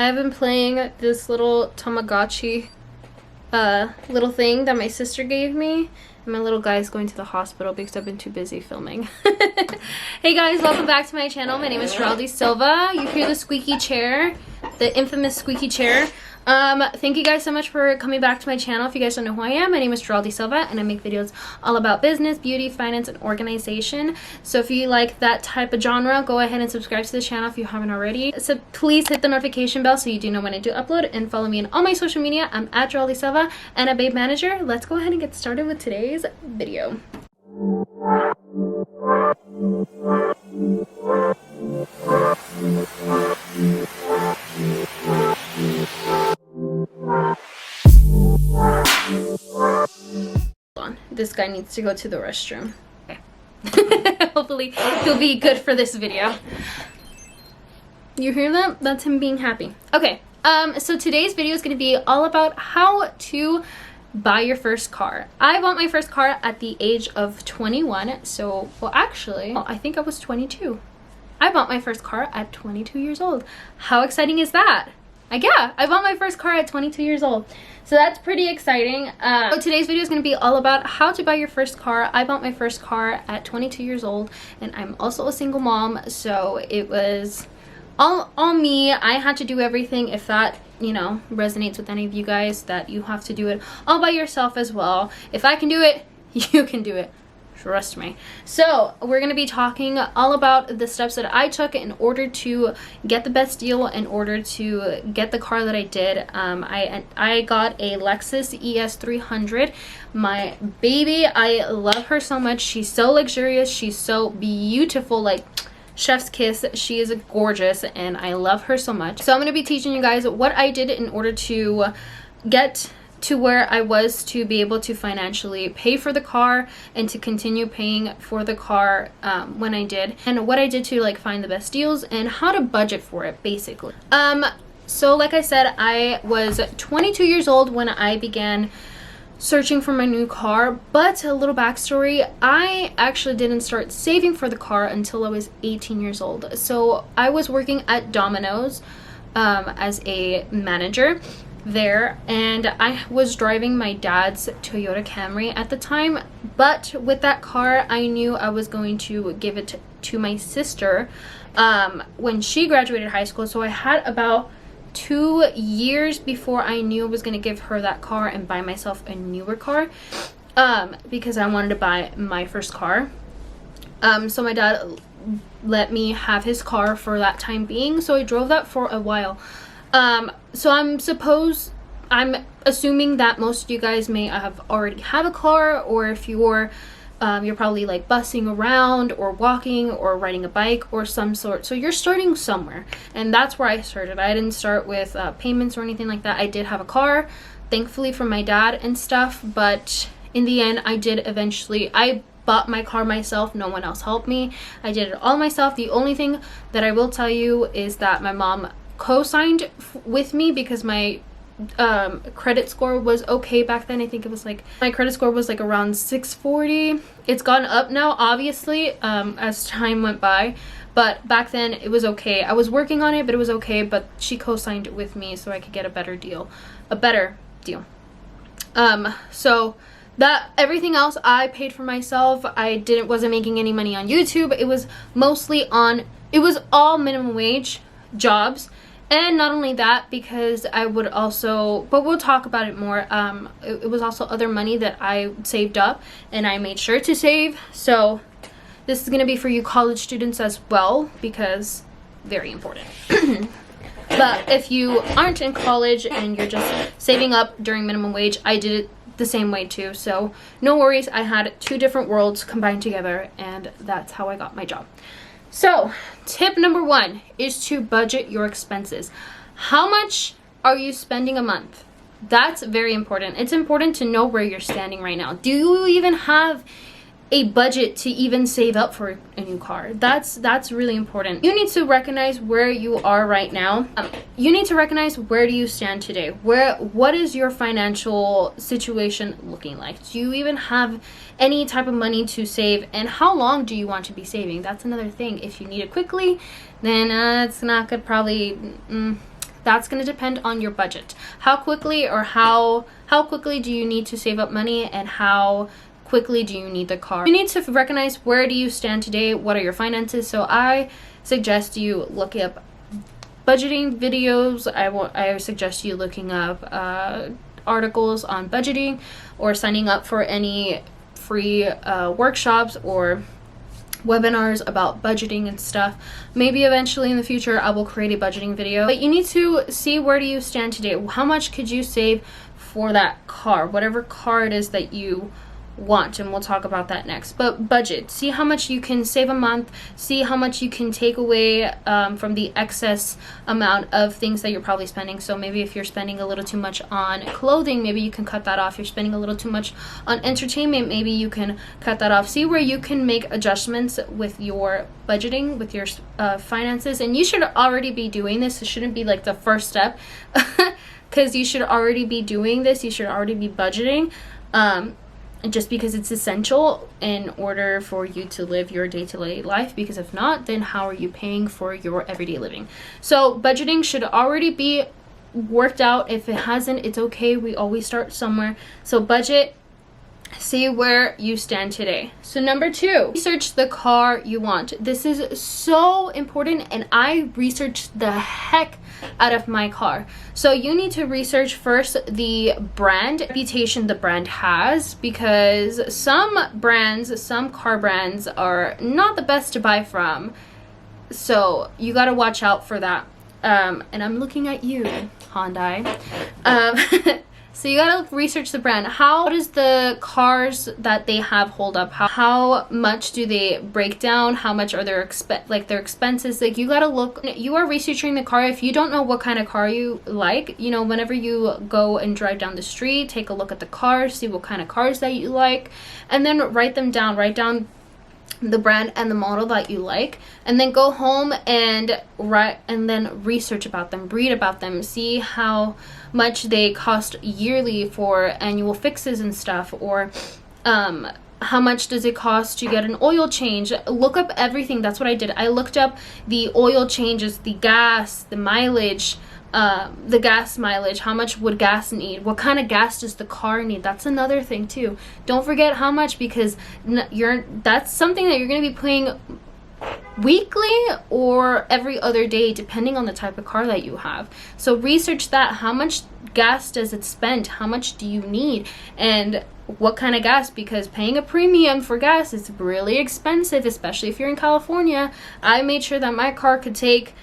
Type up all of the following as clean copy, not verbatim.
I've been playing this little Tamagotchi little thing that my sister gave me. And my little guy's going to the hospital because I've been too busy filming. Hey guys, welcome back to my channel. My name is Geraldine Silva. You hear the squeaky chair, the infamous squeaky chair. Thank you guys so much for coming back to my channel. If you guys don't know who I am, my name is Geraldine Silva and I make videos all about business, beauty, finance, and organization. So if you like that type of genre, go ahead and subscribe to the channel if you haven't already. So please hit the notification bell so you do know when I do upload, and follow me on all my social media. I'm at Geraldine Silva and a Babe Manager. Let's go ahead and get started with today's video. This guy needs to go to the restroom. Okay. Hopefully he'll be good for this video. You hear that? That's him being happy. Okay, so today's video is going to be all about how to buy your first car. I bought my first car at the age of 21. So, well, actually, I think I was 22. I bought my first car at 22 years old. How exciting is that? Yeah, I bought my first car at 22 years old. So that's pretty exciting. So today's video is going to be all about how to buy your first car. I bought my first car at 22 years old, and I'm also a single mom. So it was all me. I had to do everything. If that, you know, resonates with any of you guys, that you have to do it all by yourself as well. If I can do it, you can do it. Trust me. So we're going to be talking all about the steps that I took in order to get the best deal, in order to get the car that I did. I got a Lexus ES300. My baby, I love her so much. She's so luxurious. She's so beautiful, like chef's kiss. She is gorgeous and I love her so much. So I'm going to be teaching you guys what I did in order to get to where I was to be able to financially pay for the car and to continue paying for the car when I did, and what I did to like find the best deals and how to budget for it, basically. So like I said, I was 22 years old when I began searching for my new car, but a little backstory, I actually didn't start saving for the car until I was 18 years old. So I was working at Domino's as a manager there, and I was driving my dad's Toyota Camry at the time. But with that car, I knew I was going to give it to my sister when she graduated high school. So I had about 2 years before I knew I was going to give her that car and buy myself a newer car, because I wanted to buy my first car. So my dad let me have his car for that time being, so I drove that for a while. So I'm assuming that most of you guys may have already have a car, or if you're probably like busing around or walking or riding a bike or some sort. So you're starting somewhere, and that's where I started. I didn't start with payments or anything like that. I did have a car, thankfully, from my dad and stuff, but in the end, I bought my car myself. No one else helped me. I did it all myself. The only thing that I will tell you is that my mom co-signed with me because my credit score was okay back then. I think it was like, my credit score was like around 640. It's gone up now, obviously, as time went by, but back then it was okay. I was working on it, but it was okay. But she co-signed with me so I could get a better deal. So that everything else I paid for myself. I wasn't making any money on YouTube. It was all minimum wage jobs. And not only that, because I would also, but we'll talk about it more, it was also other money that I saved up and I made sure to save. So this is going to be for you college students as well, because very important. But if you aren't in college and you're just saving up during minimum wage, I did it the same way too. So no worries, I had two different worlds combined together, and that's how I got my job. So, tip number 1 is to budget your expenses. How much are you spending a month? That's very important. It's important to know where you're standing right now. Do you even have a budget to even save up for a new car? That's really important. You need to recognize where you are right now. You need to recognize, where do you stand today? What is your financial situation looking like? Do you even have any type of money to save, and how long do you want to be saving? That's another thing. If you need it quickly, then it's not good. Probably That's going to depend on your budget. How quickly do you need to save up money, and how quickly do you need the car? You need to recognize, where do you stand today? What are your finances? So I suggest you look up budgeting videos. I suggest you looking up articles on budgeting, or signing up for any free workshops or webinars about budgeting and stuff. Maybe eventually in the future I will create a budgeting video, but you need to see, where do you stand today? How much could you save for that car, whatever car it is that you want, and we'll talk about that next. But budget, see how much you can save a month, see how much you can take away from the excess amount of things that you're probably spending. So maybe if you're spending a little too much on clothing, maybe you can cut that off. You're spending a little too much on entertainment, maybe you can cut that off. See where you can make adjustments with your budgeting, with your finances. And you should already be doing this. It shouldn't be like the first step because you should already be doing this. You should already be budgeting, just because it's essential in order for you to live your day-to-day life, because if not, then how are you paying for your everyday living? So budgeting should already be worked out. If it hasn't, it's okay. We always start somewhere. So budget, see where you stand today. So number 2, research the car you want. This is so important, and I researched the heck out of my car. So you need to research first the brand, reputation the brand has, because some car brands are not the best to buy from. So you got to watch out for that. And I'm looking at you, Hyundai. So you gotta research the brand. How does the cars that they have hold up? How much do they break down? How much are their expenses? Like, you gotta look. You are researching the car. If you don't know what kind of car you like, you know, whenever you go and drive down the street, take a look at the cars, see what kind of cars that you like, and then write them down. Write down the brand and the model that you like, and then go home and then research about them, read about them, see how much they cost yearly for annual fixes and stuff, or how much does it cost to get an oil change. Look up everything. That's what I did. I looked up the oil changes, the gas, the mileage, the gas mileage, how much would gas need, what kind of gas does the car need. That's another thing too. Don't forget how much, because that's something that you're going to be paying weekly or every other day, depending on the type of car that you have. So research that. How much gas does it spend? How much do you need? And what kind of gas? Because paying a premium for gas is really expensive, especially if you're in California. I made sure that my car could take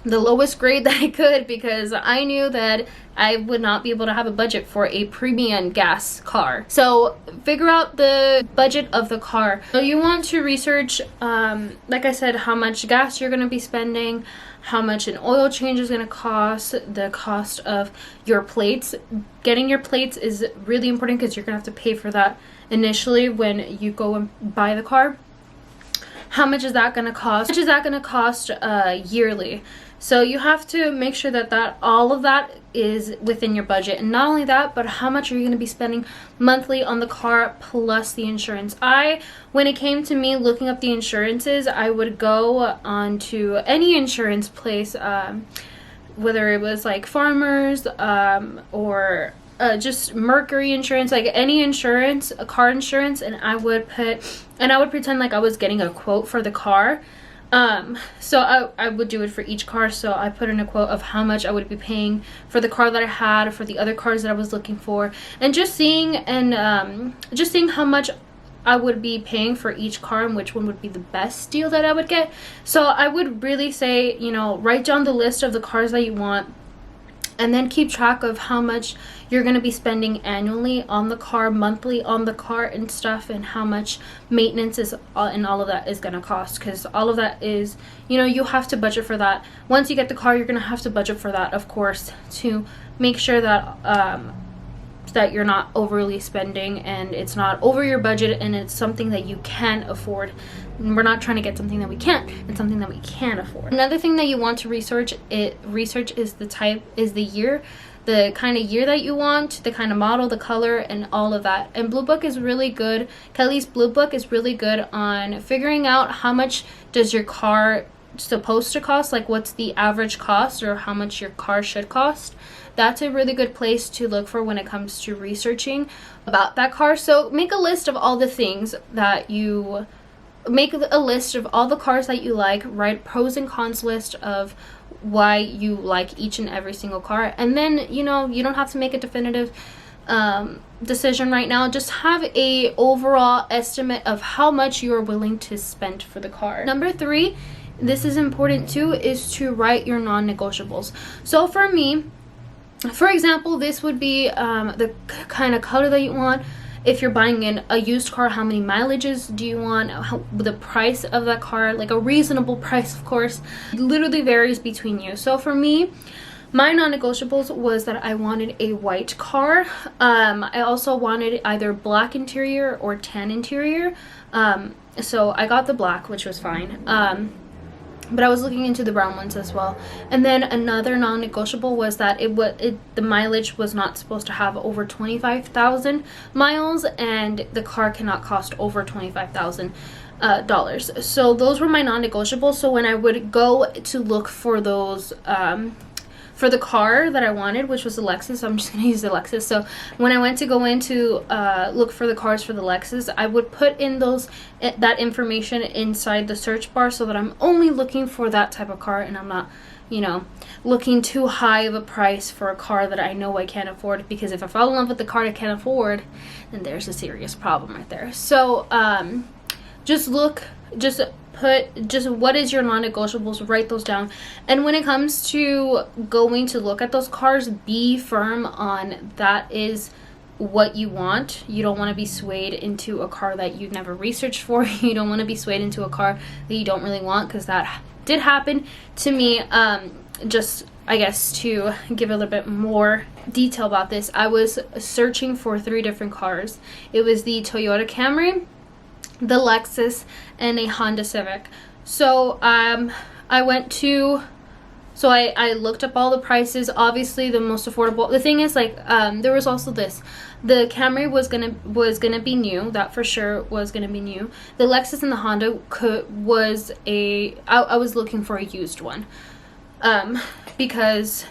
the lowest grade that I could, because I knew that I would not be able to have a budget for a premium gas car. So figure out the budget of the car. So you want to research, like I said, how much gas you're going to be spending, how much an oil change is going to cost, the cost of your plates. Getting your plates is really important, because you're going to have to pay for that initially when you go and buy the car. How much is that going to cost? How much is that going to cost yearly? So you have to make sure that all of that is within your budget. And not only that, but how much are you going to be spending monthly on the car plus the insurance. When it came to me looking up the insurances, I would go on to any insurance place, whether it was like Farmers or just Mercury Insurance, like any insurance, a car insurance, and I would pretend like I was getting a quote for the car. So I would do it for each car. So I put in a quote of how much I would be paying for the car that I had, for the other cars that I was looking for, and just seeing how much I would be paying for each car and which one would be the best deal that I would get. So I would really say, you know, write down the list of the cars that you want, and then keep track of how much you're going to be spending annually on the car, monthly on the car and stuff, and how much maintenance and all of that is going to cost, because all of that is, you know, you have to budget for that. Once you get the car, you're going to have to budget for that, of course, to make sure that that you're not overly spending and it's not over your budget, and it's something that you can afford. We're not trying to get something that we can't. It's something that we can afford. Another thing that you want to research is the year, the kind of year that you want, the kind of model, the color, and all of that. And Blue Book is really good. Kelly's Blue Book is really good on figuring out how much does your car supposed to cost, like what's the average cost or how much your car should cost. That's a really good place to look for when it comes to researching about that car. So make a list of all the things that you make, a list of all the cars that you like, write pros and cons list of why you like each and every single car, and then you know, you don't have to make a definitive decision right now. Just have a overall estimate of how much you're willing to spend for the car. Number 3, this is important too, is to write your non-negotiables. So for me, for example, this would be the kind of color that you want. If you're buying in a used car, how many mileages do you want? The price of that car, like a reasonable price, of course, literally varies between you. So for me, my non-negotiables was that I wanted a white car. I also wanted either black interior or tan interior. So I got the black, which was fine. But I was looking into the brown ones as well. And then another non-negotiable was that the mileage was not supposed to have over 25,000 miles, and the car cannot cost over $25,000. So those were my non-negotiables. So when I would go to look for those for the car that I wanted, which was the Lexus, I'm just gonna use the Lexus. So when I went to go in to look for the cars for the Lexus, I would put in that information inside the search bar, so that I'm only looking for that type of car, and I'm not, you know, looking too high of a price for a car that I know I can't afford. Because if I fall in love with the car I can't afford, then there's a serious problem right there. So just what is your non-negotiables, write those down. And when it comes to going to look at those cars, be firm on that is what you want. You don't want to be swayed into a car that you've never researched for. You don't want to be swayed into a car that you don't really want, because that did happen to me. Just, I guess, to give a little bit more detail about this, I was searching for 3 different cars. It was the Toyota Camry, the Lexus, and a Honda Civic. So I looked up all the prices. Obviously the most affordable, the thing is, like, there was also this, the Camry was gonna be new, that for sure was gonna be new. The Lexus and the Honda I was looking for a used one, because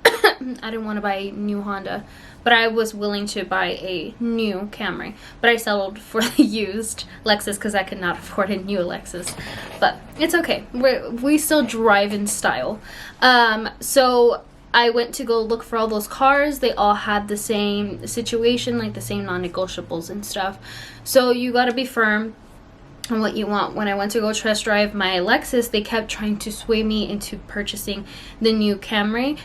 I didn't want to buy a new Honda, but I was willing to buy a new Camry. But I settled for the used Lexus because I could not afford a new Lexus. But it's okay. We still drive in style. So I went to go look for all those cars. They all had the same situation, like the same non-negotiables and stuff. So you gotta be firm on what you want. When I went to go test drive my Lexus, they kept trying to sway me into purchasing the new Camry.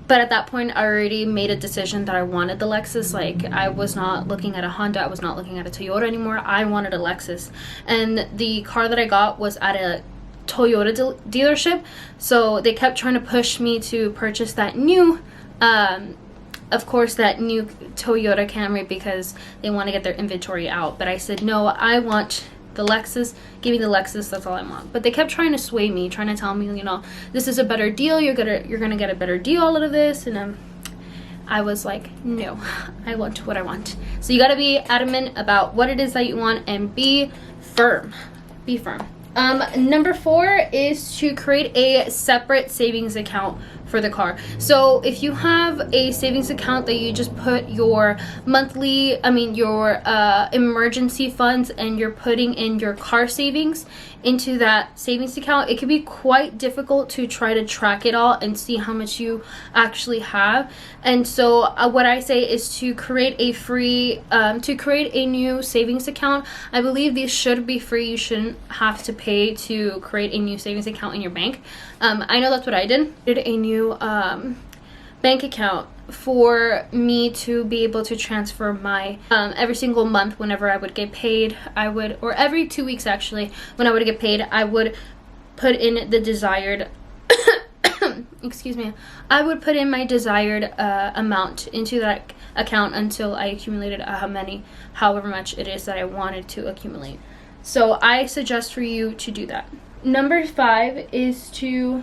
But at that point, I already made a decision that I wanted the Lexus. Like, I was not looking at a Honda, I was not looking at a Toyota anymore. I wanted a Lexus. And the car that I got was at a Toyota dealership. So they kept trying to push me to purchase that new, of course, that new Toyota Camry, because they want to get their inventory out. But I said, no, I want the Lexus. Give me the Lexus, that's all I want. But they kept trying to sway me, trying to tell me, you know, this is a better deal, you're gonna get a better deal out of this. And I was like, no, I want what I want. So you gotta be adamant about what it is that you want, and be firm. Be firm. Number 4 is to create a separate savings account for the car. So if you have a savings account that you just put your your emergency funds, and you're putting in your car savings into that savings account, it can be quite difficult to try to track it all and see how much you actually have. And so what I say is to create a new savings account. I believe these should be free. You shouldn't have to pay to create a new savings account in your bank. I know that's what I did. A new bank account for me to be able to transfer my every single month whenever I would get paid. Or every 2 weeks actually, when I would get paid, I would put in the desired excuse me, I would put in my desired amount into that account until I accumulated however much it is that I wanted to accumulate. So I suggest for you to do that. Number 5 is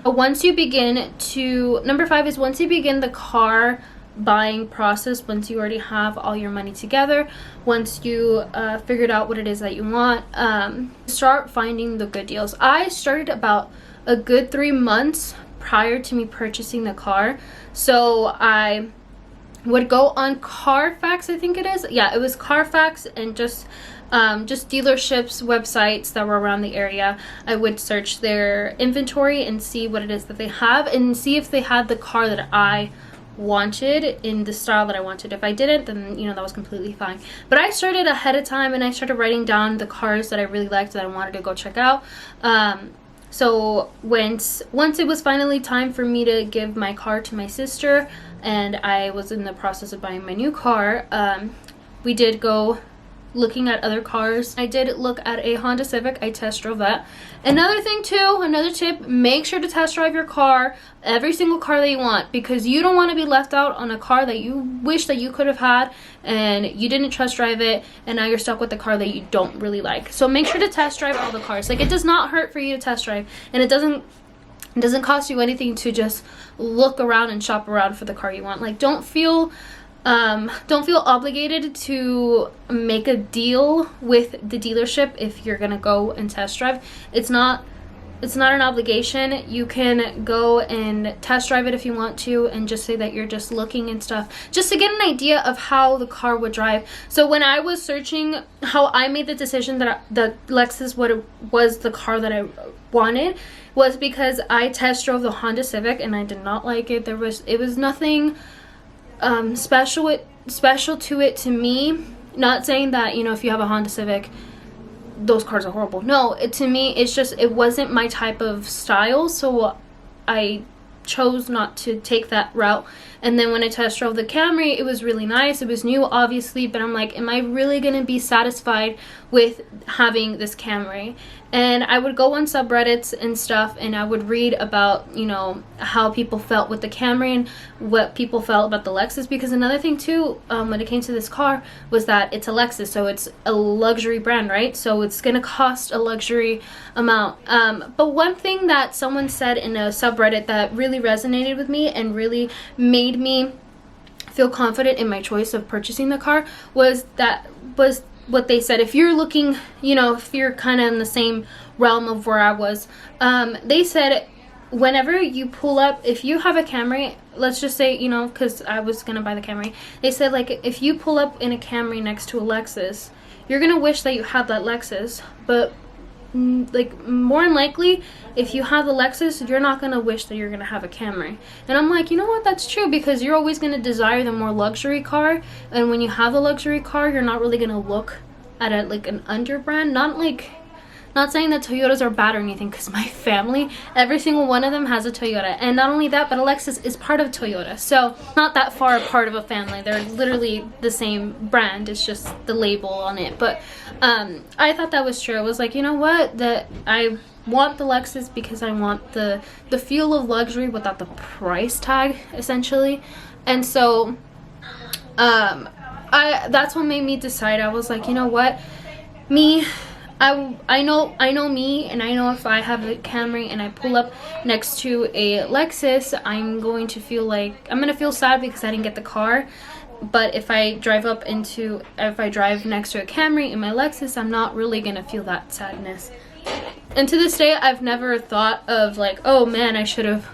once you begin the car buying process once you already have all your money together, once you figured out what it is that you want. Start finding the good deals. I started about a good 3 months prior to me purchasing the car, so I would go on Carfax, I think it is. Yeah, it was Carfax, and just dealerships websites that were around the area. I would search their inventory and see what it is that they have, and see if they had the car that I wanted in the style that I wanted. If I didn't, then you know, that was completely fine. But I started ahead of time, and I started writing down the cars that I really liked that I wanted to go check out. So once it was finally time for me to give my car to my sister, and I was in the process of buying my new car, we did go looking at other cars. I did look at a Honda Civic. I test drove that. Another thing too, another tip, make sure to test drive your car, every single car that you want, because you don't want to be left out on a car that you wish that you could have had and you didn't test drive it, and now you're stuck with the car that you don't really like. So make sure to test drive all the cars. Like, it does not hurt for you to test drive, and it doesn't cost you anything to just look around and shop around for the car you want. Like, don't feel obligated to make a deal with the dealership if you're gonna go and test drive. It's not an obligation. You can go and test drive it if you want to, and just say that you're just looking and stuff, just to get an idea of how the car would drive. So when I was searching, how I made the decision that the Lexus was the car that I wanted was because I test drove the Honda Civic and I did not like it. It was nothing special to it to me. Not saying that, you know, if you have a Honda Civic, those cars are horrible. No, to me, it's just, it wasn't my type of style, so I chose not to take that route. And then when I test drove the Camry, it was really nice. It was new, obviously, but I'm like, am I really gonna be satisfied with having this Camry? And I would go on subreddits and stuff, and I would read about, you know, how people felt with the Camry and what people felt about the Lexus. Because another thing too, when it came to this car, was that it's a Lexus, so it's a luxury brand, right? So it's gonna cost a luxury amount. But one thing that someone said in a subreddit that really resonated with me and really made me feel confident in my choice of purchasing the car was what they said. If you're looking, you know, if you're kind of in the same realm of where I was, they said whenever you pull up, if you have a Camry, let's just say, you know, because I was gonna buy the Camry, they said, like, if you pull up in a Camry next to a Lexus, you're gonna wish that you had that Lexus, but like, more than likely, if you have the Lexus, you're not gonna wish that you're gonna have a Camry. And I'm like, you know what, that's true, because you're always gonna desire the more luxury car, and when you have the luxury car, you're not really gonna look at it like an under brand. Not saying that Toyotas are bad or anything, because my family, every single one of them has a Toyota. And not only that, but a Lexus is part of Toyota. So not that far apart of a family. They're literally the same brand. It's just the label on it. But I thought that was true. I was like, you know what? That I want the Lexus because I want the feel of luxury without the price tag, essentially. And so that's what made me decide. I was like, you know what? I know me, and I know if I have a Camry and I pull up next to a Lexus, I'm going to feel sad because I didn't get the car. But if I drive next to a Camry in my Lexus, I'm not really gonna feel that sadness. And to this day, I've never thought of like, oh man, I should have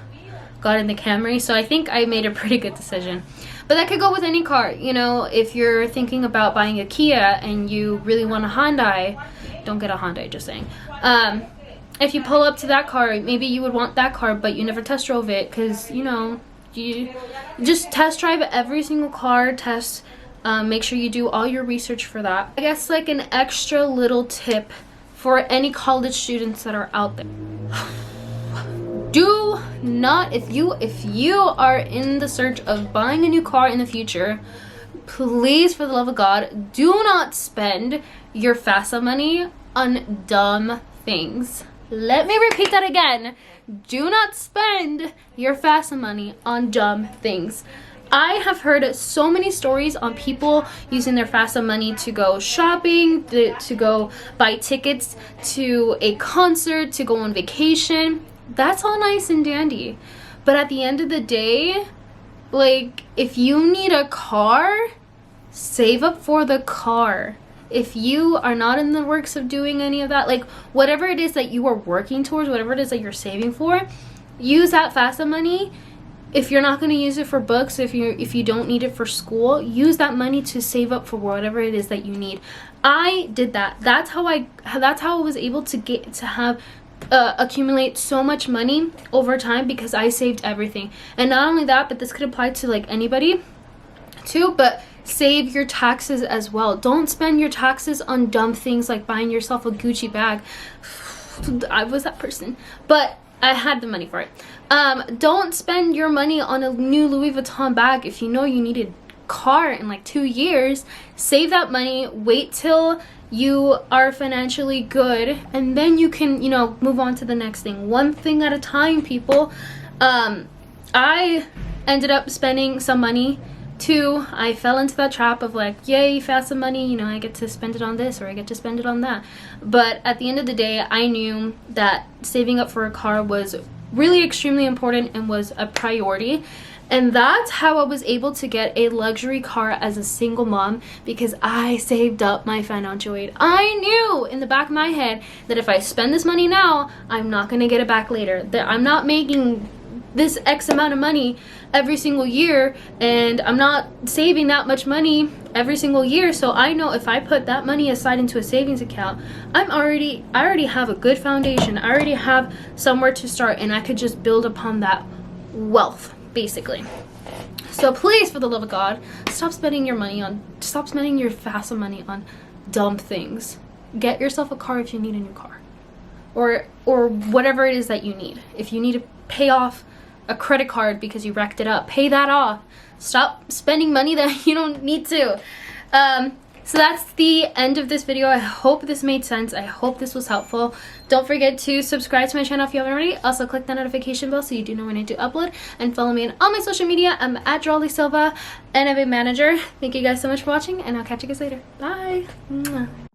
gotten the Camry. So I think I made a pretty good decision. But that could go with any car. You know, if you're thinking about buying a Kia and you really want a Hyundai, don't get a Hyundai, just saying. If you pull up to that car, maybe you would want that car, but you never test drove it, because, you know, you just test drive every single car, make sure you do all your research for that. I guess like an extra little tip for any college students that are out there. Do not, if you are in the search of buying a new car in the future, please, for the love of God, do not spend your FAFSA money on dumb things. Let me repeat that again. Do not spend your FAFSA money on dumb things. I have heard so many stories on people using their FAFSA money to go shopping, to go buy tickets to a concert, to go on vacation. That's all nice and dandy. But at the end of the day, Like, if you need a car, save up for the car. If you are not in the works of doing any of that, like whatever it is that you are working towards, whatever it is that you're saving for, use that FAFSA money. If you're not going to use it for books, if you don't need it for school, use that money to save up for whatever it is that you need. I did that. That's how I was able to accumulate so much money over time, because I saved everything. And not only that, but this could apply to like anybody too, but save your taxes as well. Don't spend your taxes on dumb things like buying yourself a Gucci bag. I was that person, but I had the money for it. Don't spend your money on a new Louis Vuitton bag if you know you need a car in like 2 years. Save that money, wait till you are financially good, and then you can, you know, move on to the next thing. One thing at a time, people. I ended up spending some money too. I fell into that trap of like, yay, FAFSA money, you know, I get to spend it on this or I get to spend it on that. But at the end of the day, I knew that saving up for a car was really extremely important and was a priority. And that's how I was able to get a luxury car as a single mom, because I saved up my financial aid. I knew in the back of my head that if I spend this money now, I'm not going to get it back later. That I'm not making this X amount of money every single year, and I'm not saving that much money every single year. So I know if I put that money aside into a savings account, I already have a good foundation. I already have somewhere to start, and I could just build upon that wealth, basically. So please, for the love of God, stop spending your FAFSA money on dumb things. Get yourself a car if you need a new car, or whatever it is that you need. If you need to pay off a credit card because you wrecked it up, pay that off. Stop spending money that you don't need to. So that's the end of this video. I hope this made sense. I hope this was helpful. Don't forget to subscribe to my channel if you haven't already. Also click the notification bell so you do know when I do upload, and follow me on all my social media. I'm at Jolly Silva, NFA Manager. Thank you guys so much for watching, and I'll catch you guys later. Bye. Mwah.